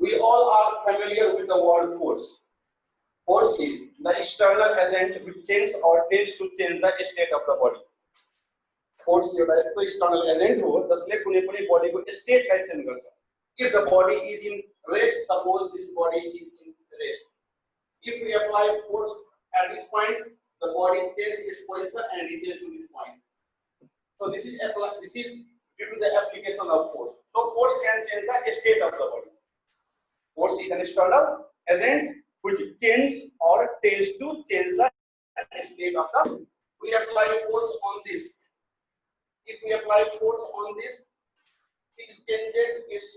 We all are familiar with the word force. Force is the external agent which changes or tends to change the state of the body. Force एउटा यस्तो external agent हो जसले कुनै पनि बडीको स्टेटलाई change गर्छ. If the body is in rest, suppose this body is in rest. If we apply force at this point, the body changes its position and reaches to this point. So this is due to the application of force. So force can change the state of the body. Force is an external agent which changes or tends to change the state of the body. We apply force on this. If we apply force on this, it changes its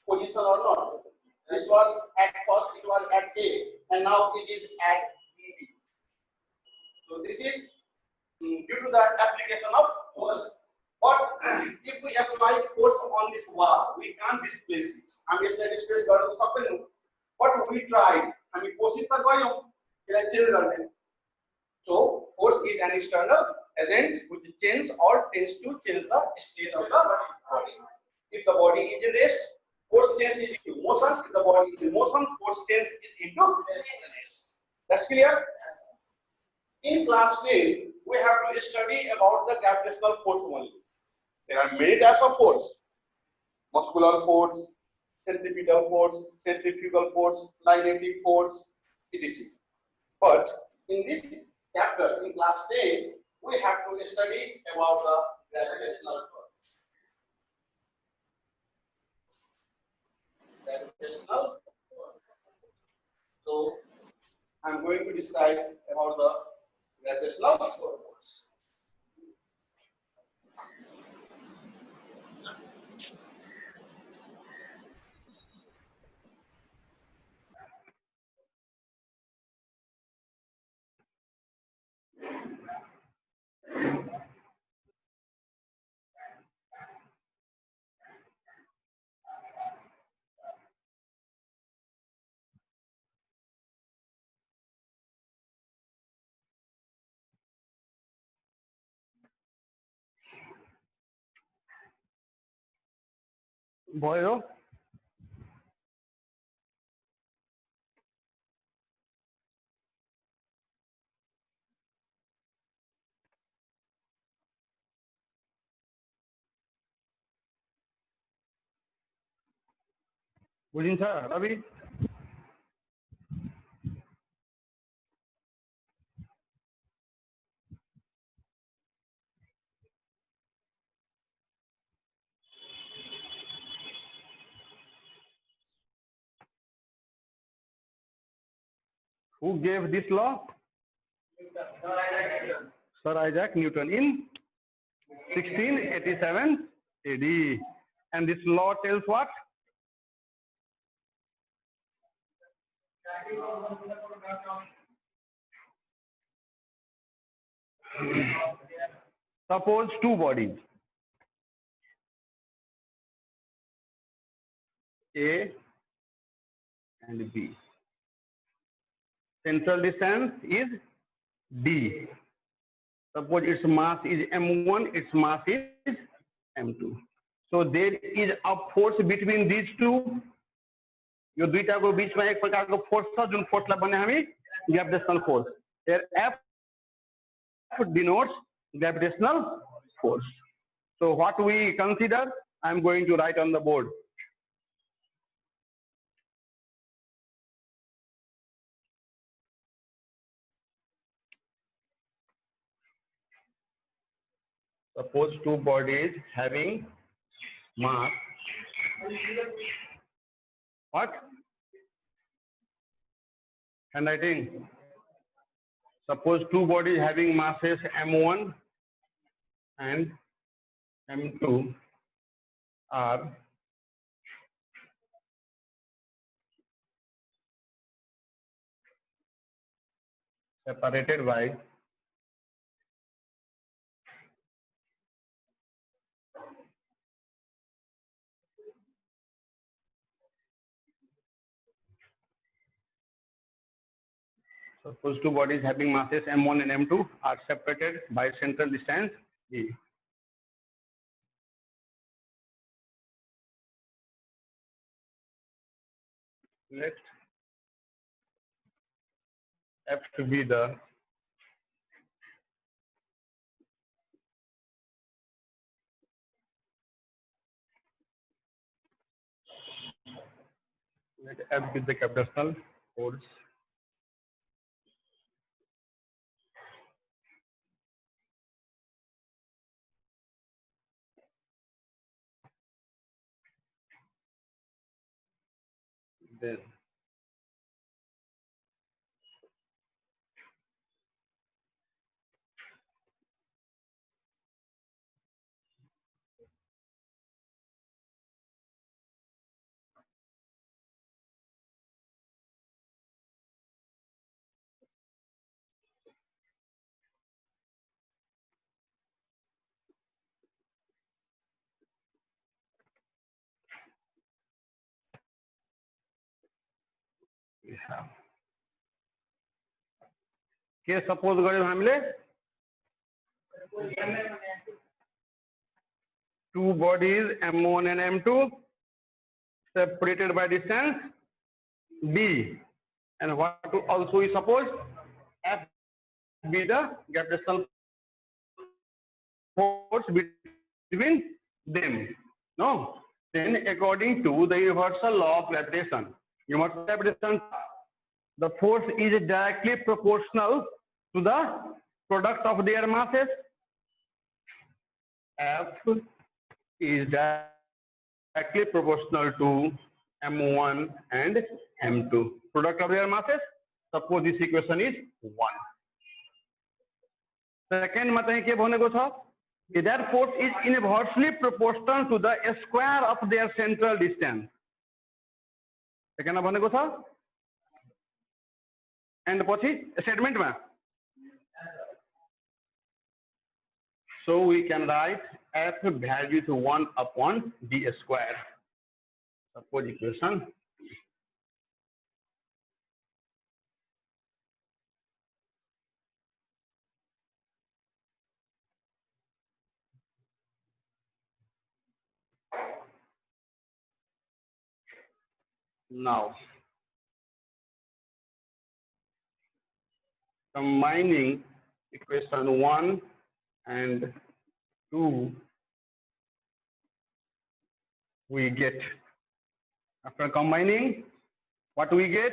position or not. This was at first, it was at A, and now it is at B. So this is due to the application of force. But if we apply force on this wall, we can't displace it. हम इसमें displace कर तो सकते नहीं. But we tried. हमें कोशिश तो करी हम कि change करने. So force is an external agent which changes or tends to change the state of the body. If the body is in rest, force changes it into motion. If the body is in motion, force changes it into rest. That's clear? In class 10, we have to study about the gravitational force only. There are many types of force: muscular force, centripetal force, magnetic force, etc. But in this chapter, in class 10, we have to study about the gravitational force. Gravitational force. So, I am going to describe about the gravitational force. भयो बुझिन्छ Ravi Who gave this law? Sir Isaac Newton in 1687 AD. And this law tells what? Suppose two bodies, A and B. Central distance is D. Suppose its mass is M1, its mass is M2. So there is a force between these two. यो दुईटाको बीचमा एक प्रकारको force छ जुन फोर्सलाई भन्ने हामी gravitational force. Here F denotes gravitational force. So what we consider, I am going to write on the board. Suppose two bodies having mass. What? Handwriting. Suppose two bodies having masses M1 and M2 are separated by suppose two bodies having masses M1 and M2 are separated by central distance D. let F be the gravitational force then we have. के suppose गर्यौं हामीले two bodies M1 and M2 separated by distance d, and what to also we suppose F be the gravitational force between them. No, then according to the universal law of gravitation, the force is directly proportional to the product of their masses. F is directly proportional to M1 and M2, product of their masses. Suppose this equation is 1. Second matai ke bhaneko cha that force is inversely proportional to the square of their central distance. Second bhaneko cha, and पछि statement ma, so we can write F value to 1 upon d square. Suppose equation. Now, combining equation 1 and 2, we get, after combining, what we get?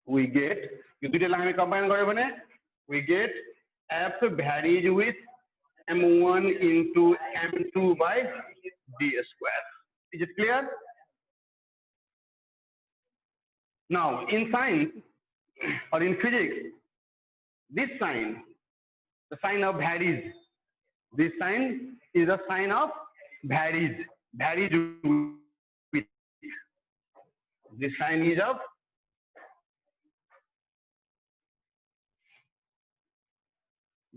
We get, यो दुईटालाई हामी combine गर्यो भने we get F varies with M1 into M2 by d square. Is it clear? Now, in science or in physics, this sign, the sign of varies, this sign is a sign of varies, varies with. This sign is of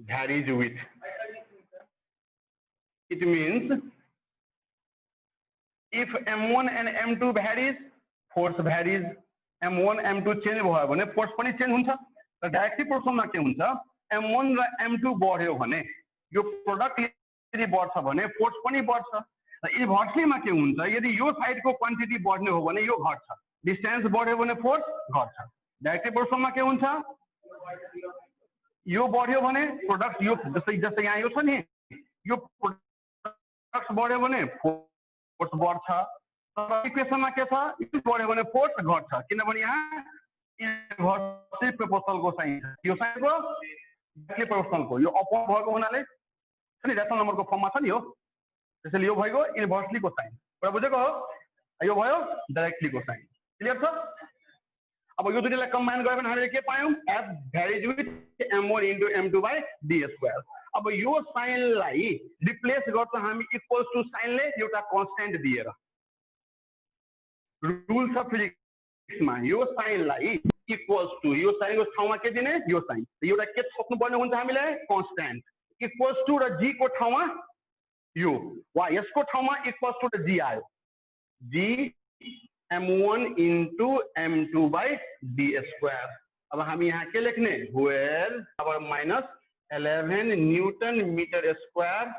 varies with. It means if M1 and M2 varies, force varies. M1 M2 change भयो भने force पनि change हुन्छ. र directly प्रोपोर्सनलमा के हुन्छ, M1 र M2 बढ्यो भने यो product यदि बढ्छ भने फोर्स पनि बढ्छ. र इन्भर्सलीमा के हुन्छ, यदि यो साइडको क्वान्टिटी बढ्ने हो भने यो घट्छ, डिस्टेन्स बढ्यो भने फोर्स घट्छ. डाइरेक्टली प्रोपोर्सनलमा के हुन्छ, यो बढ्यो भने प्रोडक्ट यो जस्तै यहाँ यो छ नि, यो प्रोडक्ट बढ्यो भने फोर्स बढ्छ. इक्वेशनमा के छ, यो बढ्यो भने फोर्स घट्छ, किनभने यहाँ इन्भर्सली प्रोपोर्सनलको साइन छ. यो साइनको डाइरेक्टली प्रोपोर्सनलको यो अपोज भएको हुनाले नि रेशनल नम्बरको फर्ममा छ नि हो, त्यसैले यो भएको इन्भर्सलीको साइन. कुरा बुझेको हो, यो भयो डाइरेक्टलीको साइन. क्लियर छ? अब यो दुईटालाई कम्बाइन गर्यो भने हामीले के पायौं, F varies with M1 into M2 by d square. अब यो साइनलाई रिप्लेस गर्छ हामी इक्वल्स टु साइनले एउटा कन्स्टेन्ट दिएर. रुल्स अफ फिजिक्समा यो साइनलाई इक्वल्स टु, यो साइनको ठाउँमा के दिने, यो साइन, एउटा के थप्नु पर्ने हुन्छ हामीलाई, कन्स्टेन्ट इक्वल्स टु, र जी को ठाउँमा यो, वा यसको ठाउँमा इक्वल्स टु र जी आयो, जी M1 into M2 by d square. अब हामी यहाँ के लेख्ने, where power minus 11 newton metre square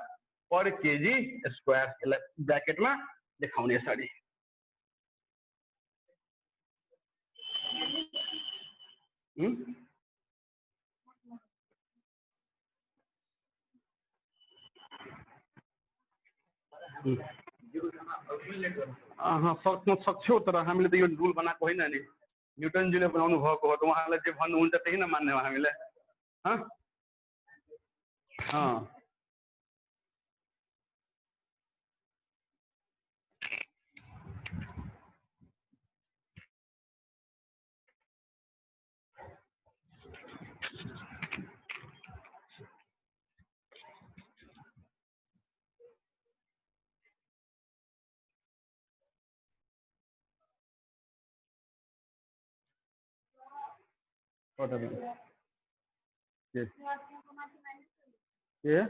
पर केजी स्क्वायर, ब्रैकेट में देखाउने यसरी सक्न सक्छौ तर हामीले त यो रुल बनाएको होइन नि न्युटनजीले बनाउनु भएको हो त उहाँलाई जे भन्नुहुन्छ त्यही न मान्ने हो हामीले Yeah.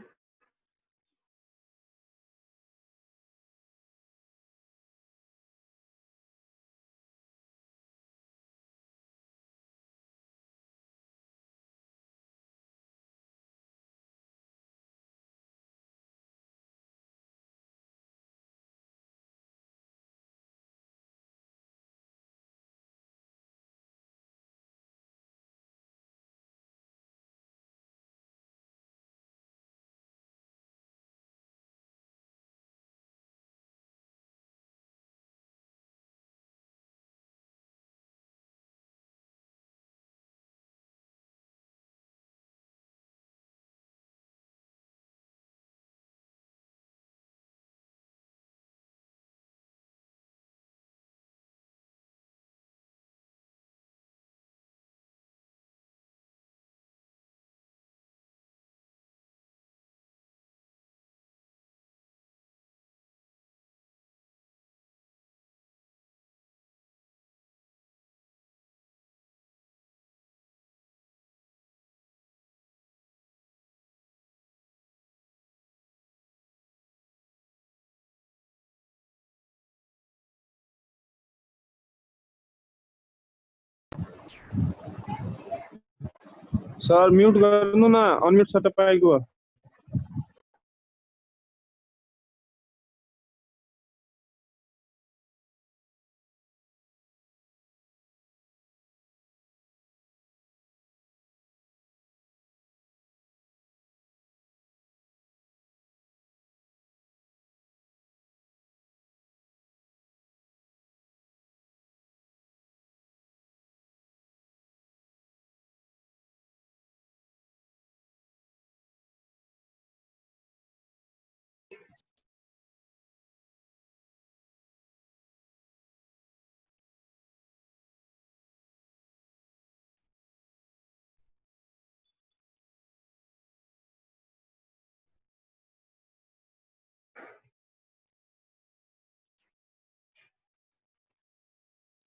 सर म्यूट गर्नु न अनम्यूट छ तपाईको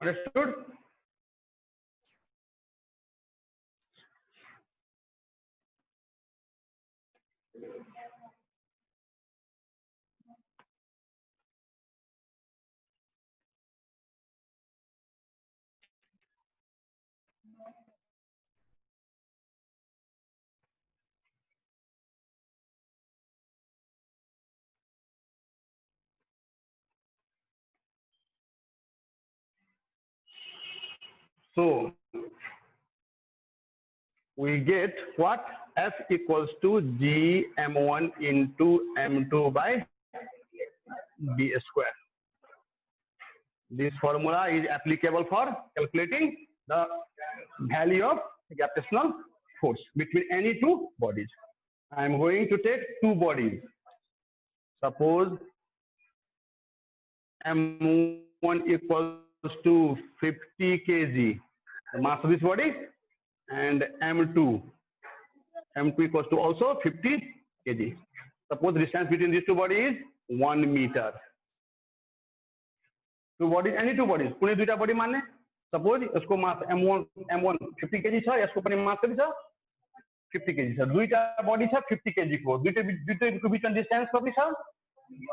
Understood? So we get what? F equals to G M1 into M2 by B square. This formula is applicable for calculating the value of gravitational force between any two bodies. I am going to take two bodies. Suppose M1 equals to 50 kg, the mass of this body, and M2 equals to also 50 kg. Suppose the distance between these two bodies is 1 meter. Two bodies, any two bodies, कुनै दुईटा body मान्ने. Suppose यसको mass M1 50 kg छ, यसको पनि mass कति छ 50 kg छ. दुईटा body छ 50 kg को. दुईटैको बिचमा distance कति छ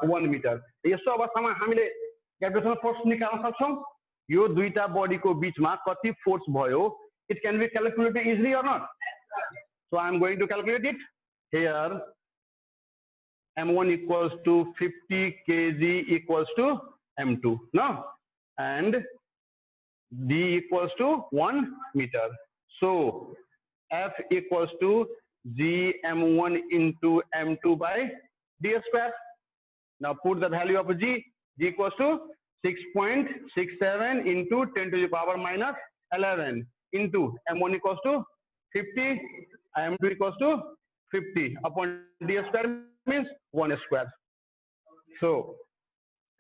1 meter. यस्तो अवस्थामा हामीले gravitational force निकाल्न सक्छौं. यो दुईटा body को बिचमा कति force भयो, it can be calculated easily or not. So I am going to calculate it. Here M1 equals to 50 kg equals to m2 no, and d equals to 1 meter. So F equals to g m1 into m2 by d square. Now put the value of g equals to 6.67 into 10 to the power minus 11 into m1 equals to 50, m2 equals to 50 upon d square means 1 square. So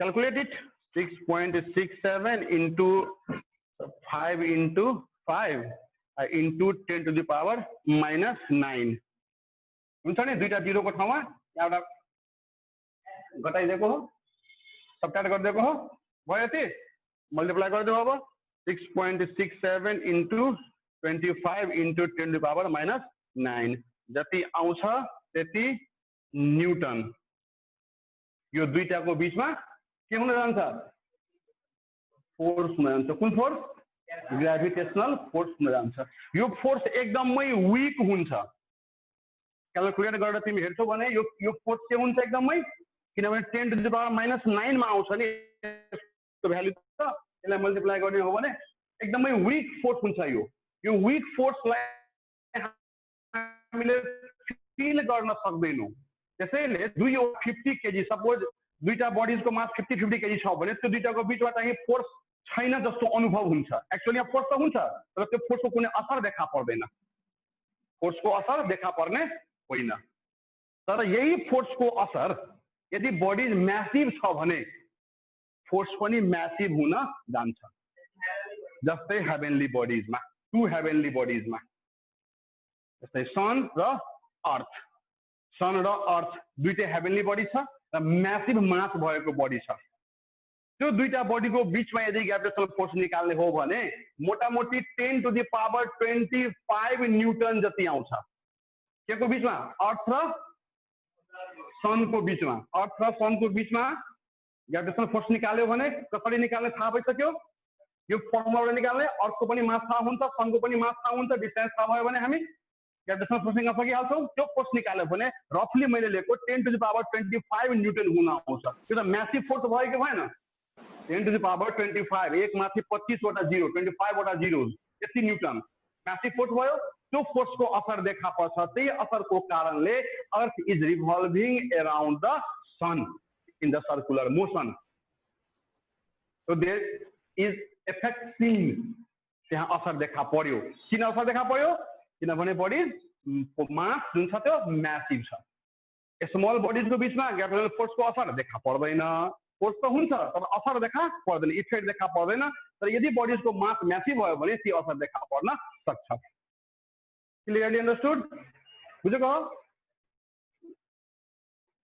calculate it. 6.67 into 5 into 5 into 10 to the power minus 9. हुन्छ नि दुईटा zero को ठाउँमा एउटा घटाइदिएको हो, subtract गरिदिएको हो, भयो यति मल्टिप्लाई गरिदिनु अब 6.67 into 25 into 10 to the power minus 9 जति आउँछ त्यति न्यूटन यो दुईटाको बीचमा के हुन जान्छ फोर्स हुन जान्छ कुन फोर्स ग्रेभिटेशनल फोर्स हुन जान्छ यो फोर्स एकदमै वीक हुन्छ क्याल्कुलेट गरेर तिमी हेर्छौ भने यो फोर्स के हुन्छ एकदमै किनभने 10 to the power minus 9 मा आउँछ नि त्यो भ्यालु त यसलाई मल्टिप्लाई गर्ने हो भने एकदमै वीक फोर्स हुन्छ यो वीक फोर्सलाई हामीले फिल गर्न सक्दैनौं त्यसैले 50 केजी सपोज दुईटा बडीज को मास 50-50 केजी छ भने त्यो दुईटाको बीचमा चाहिँ फोर्स छैन जस्तो अनुभव हुन्छ एक्चुअली यहाँ फोर्स त हुन्छ तर त्यो फोर्सको कुनै असर देखा पर्दैन फोर्सको असर देखा पर्ने होइन तर यही फोर्सको असर यदि बडीज म्यासिभ छ भने फोर्स पनि म्यासिभ हुन जान्छ जस्तै हेभेनली बडीजमा टु हेभेनली बडीजमा जस्तै सन र अर्थ दुईटै हेभेनली बडी छ र म्यासिभ मास भएको बडी छ त्यो दुईटा बडीको बीचमा यदि ग्रेभिटेशनल फोर्स निकाल्ने हो भने मोटामोटी 10 to the power 25 न्यूटन जति आउँछ केको बीचमा अर्थ र सनको बीचमा ग्रेभिटेशनल फोर्स निकाल्यो भने कसरी निकाल्ने थाहा भइसक्यो यो फर्मुलाबाट निकाल्ने अर्थको पनि मास थाहा हुन्छ सनको पनि मास थाहा हुन्छ डिस्टेन्स थाहा भयो भने हामी ग्रेभिटेशनल फोर्स निकाल्न सकिहाल्छौँ त्यो फोर्स निकाल्यो भने रफली मैले लेखेको 10 to the power 25 न्यूटन हुन आउँछ त्यो त म्यासिभ फोर्स भयो कि भएन 10 to the power 25 एक माथि 25 वटा जीरो 25 वटा जीरो यति न्यूटन म्यासिभ फोर्स भयो त्यो फोर्सको असर देखा पर्छ त्यही असरको कारणले earth is revolving around the sun in the circular motion so there is effect seen त्यहाँ असर देखा पर्यो किन असर देखा पर्यो किनभने बडीज मास जुन छ त्यो म्यासिभ छ स्मल बडीजको बीचमा ग्रेभिटेशनल फोर्सको असर देखा पर्दैन फोर्स त हुन्छ तर असर देखा पर्दैन इफेक्ट देखा पर्दैन तर यदि बडीजको मास म्यासिभ भयो भने त्यो असर देखा पर्न सक्छ क्लियरली अन्डरस्टुड बुझेको हो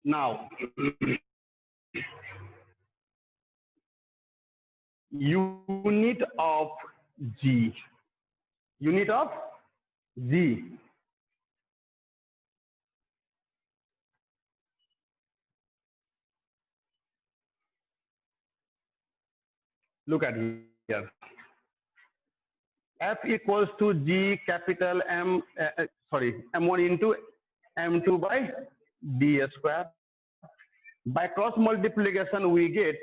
now unit of G look at here F equals to G capital M1 into M2 by D square by cross multiplication we get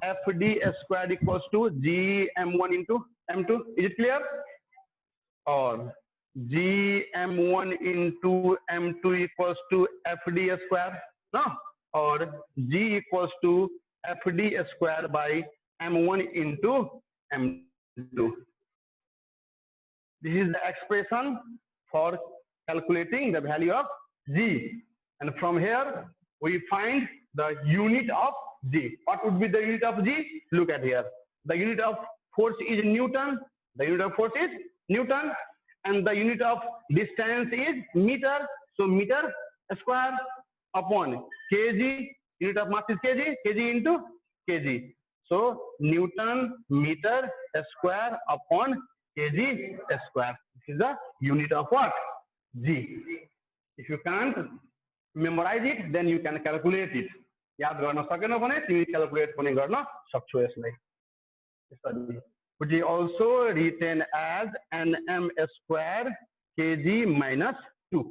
FD square equals to G M1 into M2 is it clear or G M1 into M2 equals to FD square no or G equals to FD square by M1 into M2 this is the expression for calculating the value of G and from here we find the unit of G. What would be the unit of G? Look at here. The unit of force is Newton. The unit of force is Newton. And the unit of distance is meter. So meter square upon kg. Unit of mass is kg. Kg into kg. So Newton meter square upon kg square. This is the unit of what? G. If you can't memorize it, then you can calculate it. याद गर्न सकेन भने तिमी calculate पनि गर्न सक्छौ यसलाई which is also written as nm square kg minus 2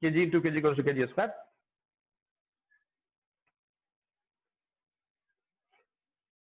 kg into kg equals to kg square.